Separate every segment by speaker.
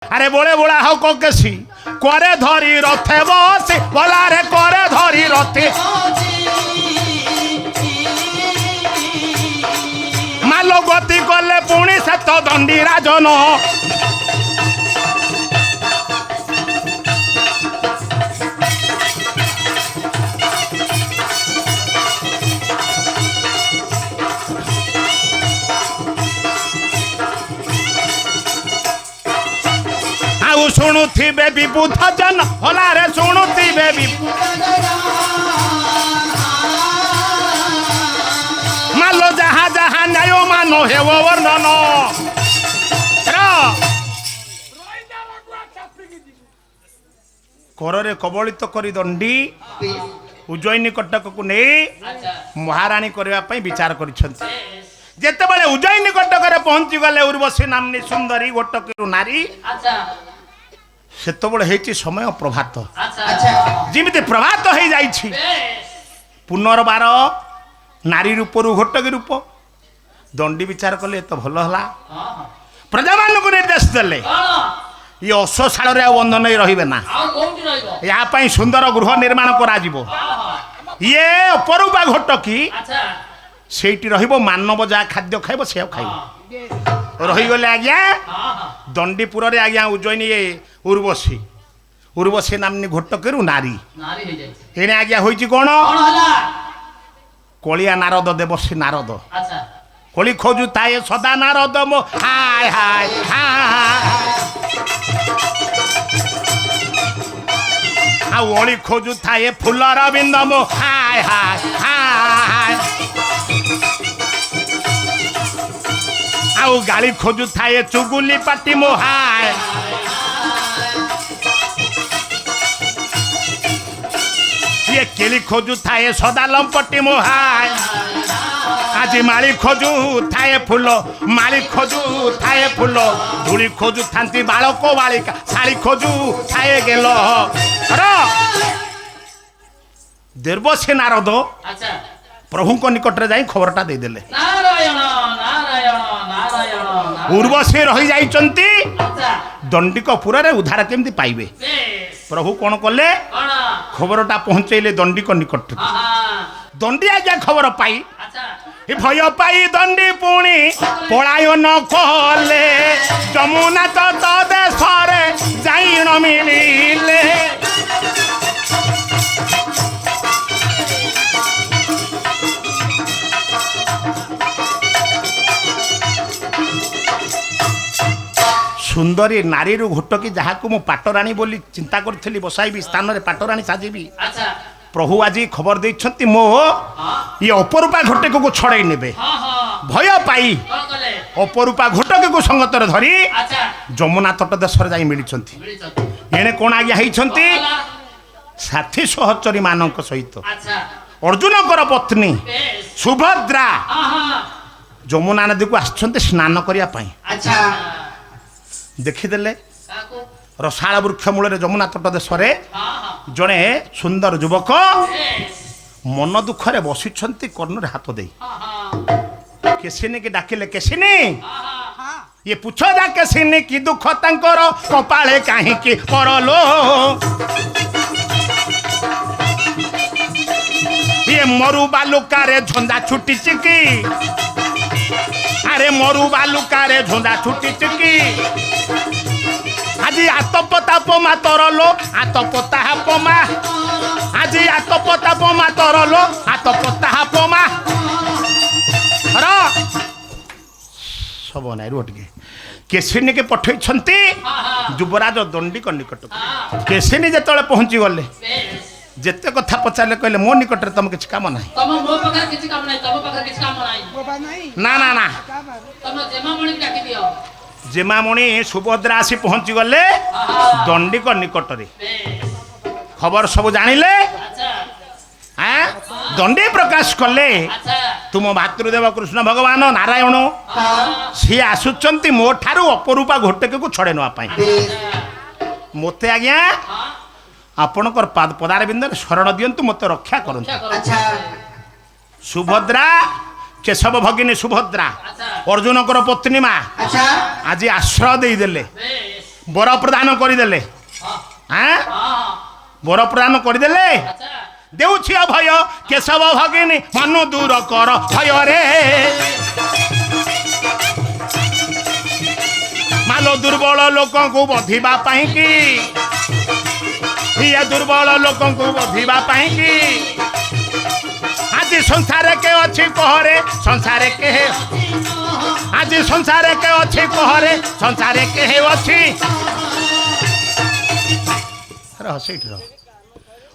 Speaker 1: আরে বলে বলা হাও কেসি করে ধরি রথে বসে বলা রে করে ধরি রথে মালো গতি কলে পুଣି সেত দণ্ডী রাজন ଆଉ ଶୁଣୁଥିବେ ବିବୁଧ ଜନ ହଲାରେ ଶୁଣୁଥିବେ ମାଲୋ ଯାହା ଯାହା ନ୍ୟାୟ ମାନ ହେବ ବର୍ଣ୍ଣନ କରରେ କବଳିତ କରି ଦଣ୍ଡୀ ଉଜ୍ଜୟିନୀ କଟକକୁ ନେଇ ମହାରାଣୀ କରିବା ପାଇଁ ବିଚାର କରିଛନ୍ତି। ଯେତେବେଳେ ଉଜ୍ଜୟିନୀ କଟକରେ ପହଞ୍ଚି ଗଲେ ଉର୍ବଶୀ ନାମ୍ନୀ ସୁନ୍ଦରୀ ଗୋଟକରୁ ନାରୀ ସେତେବେଳେ ହେଇଛି ସମୟ ପ୍ରଭାତ ଯେମିତି ପ୍ରଭାତ ହେଇଯାଇଛି ପୁନର୍ବାର ନାରୀ ରୂପରୁ ଘଟକୀ ରୂପ ଦଣ୍ଡୀ ବିଚାର କଲେ ଏତ ଭଲ ହେଲା ପ୍ରଜାମାନଙ୍କୁ ନିର୍ଦ୍ଦେଶ ଦେଲେ ଇଏ ଅଶ୍ୱଶାଳରେ ଆଉ ବନ୍ଧ ନେଇ ରହିବେ ନା ଏହା ପାଇଁ ସୁନ୍ଦର ଗୃହ ନିର୍ମାଣ କରାଯିବ ଇଏ ଅପରୂପା ଘଟକୀ ସେଇଠି ରହିବ ମାନବ ଯାହା ଖାଦ୍ୟ ଖାଇବ ସେ ଖାଇବ ରହିଗଲେ ଆଜ୍ଞା ଦଣ୍ଡୀପୁରରେ ଆଜ୍ଞା ଉଜ୍ଜୟିନୀ ଉର୍ବଶୀ ଉର୍ବଶୀ ନାମ୍ନୀ ଘଟକୀରୁ ନାରୀ ଏଣେ ଆଜ୍ଞା ହୋଇଛି କ'ଣ କଳିଆ ନାରଦ ଦେବର୍ଷୀ ନାରଦ କଳି ଖୋଜୁ ଥାଏ ସଦା ନାରଦ ମୋ ହାୟ ହାୟ ଆଉ ଅଳି ଖୋଜୁ ଥାଏ ଫୁଲର ବିନ୍ଦ ମୋ ହାୟ ହାୟ ହାୟ ଆଉ ଗାଳି ଖୋଜୁ ଥାଏ ଚୁଗୁଲି ପାଟି ମୋ ହାୟ ଇଏ କେଳି ଖୋଜୁ ଥାଏ ସଦା ଲମ୍ପଟି ମୋ ହାୟ ଆଜି ମାଳି ଖୋଜୁ ଥାଏ ଫୁଲ ମାଳି ଖୋଜୁ ଥାଏ ଫୁଲ ଧୂଳି ଖୋଜୁ ଥାନ୍ତି ବାଳକ ବାଳିକା ଶାଢ଼ୀ ଖୋଜୁ ଥାଏ ଗେଲ ଦେବର୍ଷୀ ନାରଦ ପ୍ରଭୁଙ୍କ ନିକଟରେ ଯାଇ ଖବରଟା ଦେଇଦେଲେ ଉର୍ବଶୀ ରହିଯାଇଛନ୍ତି ଦଣ୍ଡିକପୁରରେ ଉଦ୍ଧାର କେମିତି ପାଇବେ ପ୍ରଭୁ କ'ଣ କଲେ ଖବରଟା ପହଞ୍ଚେଇଲେ ଦଣ୍ଡିକ ନିକଟରେ ଦଣ୍ଡୀ ଆଜ୍ଞା ଖବର ପାଇ ଭୟ ପାଇ ଦଣ୍ଡୀ ପୁଣି ପଳାୟନ କଲେ ଯମୁନା ତଟ ଦେଶରେ ଯାଇ ନ ମିଳିଲେ ସୁନ୍ଦରୀ ନାରୀରୁ ଘଟକୀ ଯାହାକୁ ମୁଁ ପାଟରାଣୀ ବୋଲି ଚିନ୍ତା କରିଥିଲି ବସାଇବି ସ୍ଥାନରେ ପାଟରାଣୀ ସାଜିବି ପ୍ରଭୁ ଆଜି ଖବର ଦେଇଛନ୍ତି ମୋ ଇଏ ଅପରୂପା ଘଟକୀକୁ ଛଡ଼େଇ ନେବେ ଭୟ ପାଇ ଅପରୂପା ଘଟକୀକୁ ସଙ୍ଗତରେ ଧରି ଯମୁନା ତଟ ଦେଶରେ ଯାଇ ମିଳିଛନ୍ତି ଏଣେ କ'ଣ ଆଜ୍ଞା ହେଇଛନ୍ତି ସାଥୀ ସହଚରୀ ମାନଙ୍କ ସହିତ ଅର୍ଜୁନଙ୍କର ପତ୍ନୀ ସୁଭଦ୍ରା ଯମୁନା ନଦୀକୁ ଆସିଛନ୍ତି ସ୍ନାନ କରିବା ପାଇଁ ଦେଖିଦେଲେ ରସାଳ ବୃକ୍ଷ ମୂଳରେ ଯମୁନା ତଟ ଦେଶରେ ଜଣେ ସୁନ୍ଦର ଯୁବକ ମନ ଦୁଃଖରେ ବସିଛନ୍ତି କର୍ଣ୍ଣରେ ହାତ ଦେଇ କେଶିନୀ କି ଡାକିଲେ କେଶିନୀ ଇଏ ପୁଛ ଯା କେଶିନୀ କି ଦୁଃଖ ତାଙ୍କର କପାଳେ କାହିଁକି ପରଲୋ ଇଏ ମରୁ ବାଲୁକାରେ ଝଞ୍ଜା ଛୁଟିଛି କି ଆରେ ମରୁ ବାଲୁକାରେ ଝଞ୍ଜା ଛୁଟିଛି କି আজি আতপতাপমা তরলো আতপতাপমা আজি আতপতাপমা তরলো আতপতাপমা র সব নাই রোটকে কেশিনীকে পঠাইছন্তি যুবরাজ দଣ୍ଡିକ নিকটକୁ কেশিনী যেতବେଳେ পਹੁঁচি গলে যেতে কথা পচারলে কইলে মো নিকটরে তম কিছু কাম নাই
Speaker 2: তম মো পাখরে কিছু কাম নাই তম পাখরে কিছু কাম নাই বাবা নাই
Speaker 1: না না না
Speaker 2: তম জেমামণি ডাকি দিও
Speaker 1: জেমামণি সুভদ্রা আসি পৌঁছি গলে দଣ୍ଡିକ নিকটরে খবর সব জানিলে হ্যাঁ দণ্ডী প্রকাশ কলে তুম ভাতৃদেব কৃষ্ণ ভগবান নারায়ণ সি আসুচ্ছন্তি মো ঠারু অপরূপা ঘটকীକୁ ছড়ে নেওয়া পাই মতে আজ্ঞা ଆପଣଙ୍କର ପଦାର ବିନ୍ଦରେ ଶରଣ ଦିଅନ୍ତୁ ମୋତେ ରକ୍ଷା କରନ୍ତୁ ସୁଭଦ୍ରା केशव भगिनी सुभद्रा अर्जुनकर पत्नी माँ आज आश्रय देदेले बर प्रदान करदेले
Speaker 2: हाँ
Speaker 1: बर प्रदान करदेले
Speaker 2: अच्छा
Speaker 1: देउछि अभय केशव भगिनी मन दूर कर भय रे मालो दुर्बल लोकों को बधिबा पाई की ये दुर्बल लोकों को बधिबा पाई की आज संसार के अच्छी कहरे संसार के है आज संसार के अच्छी कहरे संसार के है अच्छी हसीठ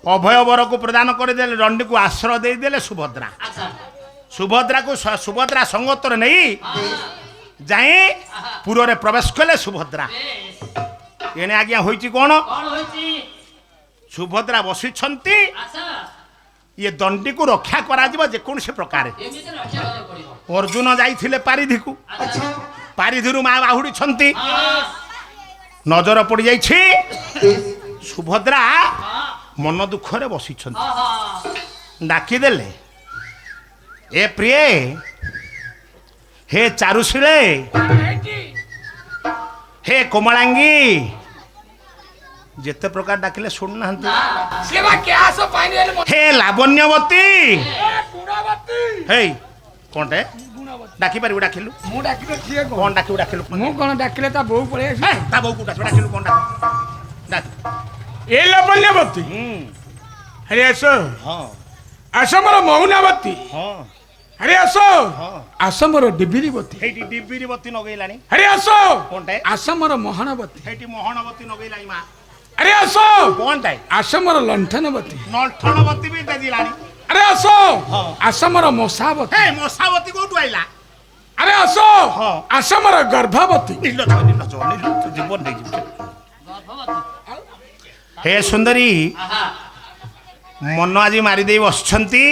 Speaker 1: अभय वर को प्रदान करदेले दंडी को आश्रय देदेले सुभद्रा
Speaker 2: अच्छा
Speaker 1: सुभद्रा को सुभद्रा संगतर नहीं जाए पुर प्रवेश कले सुभद्रा
Speaker 2: बेस
Speaker 1: एने आज्ञा होइछि कोन
Speaker 2: कौन होइची
Speaker 1: सुभद्रा बसिछंती
Speaker 2: अच्छा
Speaker 1: ये दंडी को रक्षा करा जिवो जे कोन से प्रकार
Speaker 2: एमिति रक्षा करबो पड़िबो
Speaker 1: अर्जुन जाइथिले पारिधि को
Speaker 2: अच्छा
Speaker 1: पारिधिरु मा बाहुडी छंती
Speaker 2: हाँ
Speaker 1: नजर पड़ जाइछि सुभद्रा
Speaker 2: हाँ
Speaker 1: मन दुख रे बसिछंती
Speaker 2: हाँ
Speaker 1: डाकी देले ए प्रिय हे चारुशिले हे कोमलांगी जेते प्रकार डाकिले सुन नाहंती
Speaker 3: सेवा क्या सो पानी रे
Speaker 1: हे लावण्यवती
Speaker 3: गुणवती
Speaker 1: हे कोनटे
Speaker 3: गुणवती
Speaker 1: डाकी पारिबो डाकिलु
Speaker 3: मु डाकिले किए को
Speaker 1: कोन डाकिबो डाकिलु
Speaker 3: मु कोन डाकिले ता बहु पळे
Speaker 1: हे ता बहु कुटा डाकिलु कोन डाक
Speaker 3: ए लवण्यवती अरे असो
Speaker 1: हां
Speaker 3: असमर मौनावती
Speaker 1: हां
Speaker 3: अरे असो
Speaker 1: हां
Speaker 3: असमर डिबिरीवती
Speaker 1: हेटी डिबिरीवती नगैलानी
Speaker 3: अरे असो
Speaker 1: कोनटे
Speaker 3: असमर मोहनवती
Speaker 1: हेटी मोहनवती नगैलानी मा
Speaker 3: अरे असो
Speaker 1: कोनटे
Speaker 3: असमर लंठनवती
Speaker 1: नलठणवती भी देदिलानी
Speaker 3: अरे असो
Speaker 1: हाँ।
Speaker 3: असमर मोसावती
Speaker 1: हे मोसावती कोठु आइला
Speaker 3: अरे असो
Speaker 1: हाँ।
Speaker 3: असमर गर्भवती
Speaker 1: नीलज जीवन नहीं जीवन
Speaker 2: गर्भवती
Speaker 1: हे सुंदरी
Speaker 2: आहा
Speaker 1: मन आज मारिदे बसछंती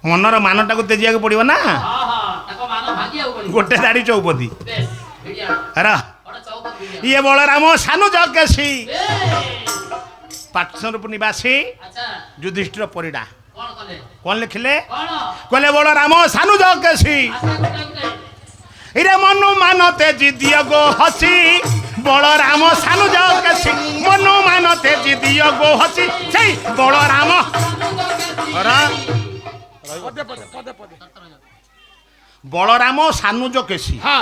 Speaker 1: मनर मानटा को तेजिया पड़ो ना
Speaker 2: हाँ ताको मानो भागिया पड़िबो
Speaker 1: गोटे दाड़ी चौपदी
Speaker 2: बेस भिडिया
Speaker 1: रा
Speaker 2: ओटा चौपत भिडिया
Speaker 1: ये बलराम सानु जगेशी
Speaker 2: बेस
Speaker 1: पाटसरपुर निवासी
Speaker 2: अच्छा
Speaker 1: युधिष्ठिर परिडा
Speaker 2: कौन कले
Speaker 1: कौन लिखिले
Speaker 2: कौन
Speaker 1: कहले बलराम सानु जगेशी
Speaker 2: आशा गुटा गुटा
Speaker 1: इरे मनु मानते जिदिय गो हसी बलराम सानु जगेशी मनु मानते जिदिय गो हसी sei बलराम रा
Speaker 3: पदे पदे पदे पदे
Speaker 1: बलराम सानुज केशी
Speaker 3: हां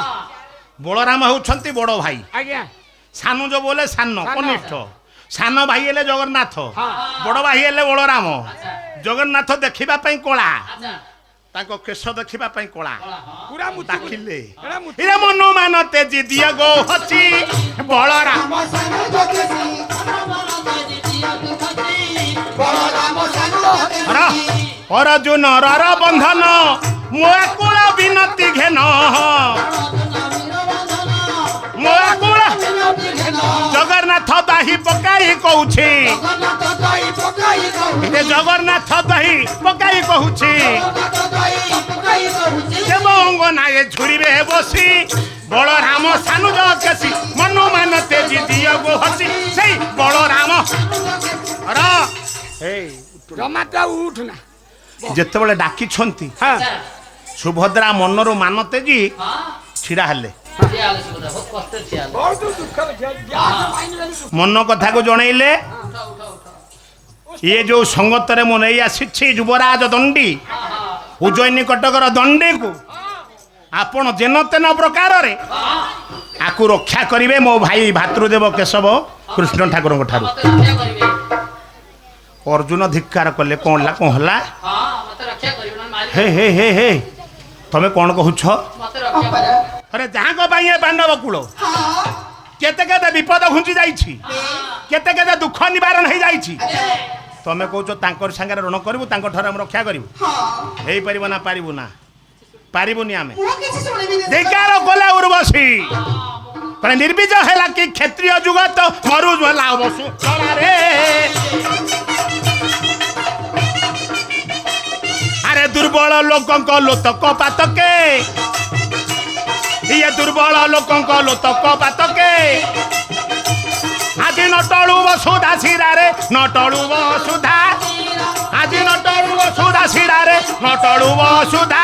Speaker 1: बलराम होउछंती बड़ भाई
Speaker 3: आज्ञा
Speaker 1: सानुज बोले सान कनिष्ठ सान भाई हेले जगन्नाथ
Speaker 3: हाँ।
Speaker 1: बड़ भाई हेले बलराम जगन्नाथ देखिबा पई कोला
Speaker 2: अच्छा
Speaker 1: ताको केश देखिबा पई कोला
Speaker 3: पूरा मुति
Speaker 1: दाखिले
Speaker 3: एड़ा मुति
Speaker 1: इरे मनु मानते जिदिय गो हसी बलराम रा अर्जुन रर बंधन मोआ कुला विनती घेन मोआ कुला जगन्नाथ दाही पकाई कहूछि ए जगन्नाथ दाही पकाई कहूछि देवंग नाये झुरिबे बसी बलराम सानु जगेशी मनु मानते जिदिय गो हसी सेई बलराम रा हे
Speaker 3: जमाता उठना
Speaker 1: जेतेबेले डाकी छंती
Speaker 3: हां
Speaker 1: सुभद्रा मनरो मानते जी
Speaker 2: हाँ
Speaker 1: छिड़ा हले
Speaker 2: ये आले सुबह बहुत कष्ट छे आले
Speaker 3: बहुत दुख रे
Speaker 1: मन कथा को जनइले
Speaker 2: उठा उठा उठा
Speaker 1: ये जो संगतरे मु नहीं आसी युवराज दंडी उज्जयिनी कटकर दंडी को आपण जेन तेन प्रकार रे आकु रक्षा करिवे मो भाई भातृदेव केशव कृष्ण ठाकुर ठारू
Speaker 2: मत रक्षा करिवे
Speaker 1: अर्जुन धिक्कार कले कौन हला
Speaker 2: हाँ मत रक्षा करिवे न मारी
Speaker 1: हे हे हे हे तमे कौन कहूछ
Speaker 2: मत रक्षा करिवे
Speaker 1: अरे जहाँ को पाई पांडव कूल केते केते विपद घुंची जाइछि केते केते दुख निवारण हो जाइछि तमे कहूछ तांकर संगे रण करिवु तांकर ठरे हम रक्षा करिवु हेई परिबो ना पारिबु ना पारिबुनी आमे धिक्कार कले उर्वशी पर निर्बीज हैला कि क्षत्रिय जुगत मरु होला बसु रे अरे दुर्बल लोकंक लोतक पातके ये दुर्बल लोकंक लोतक पातके आज नटळू वसुधा शिरा रे नटळू वसुधा आज नटळू वसुधा शिरा रे नटळू वसुधा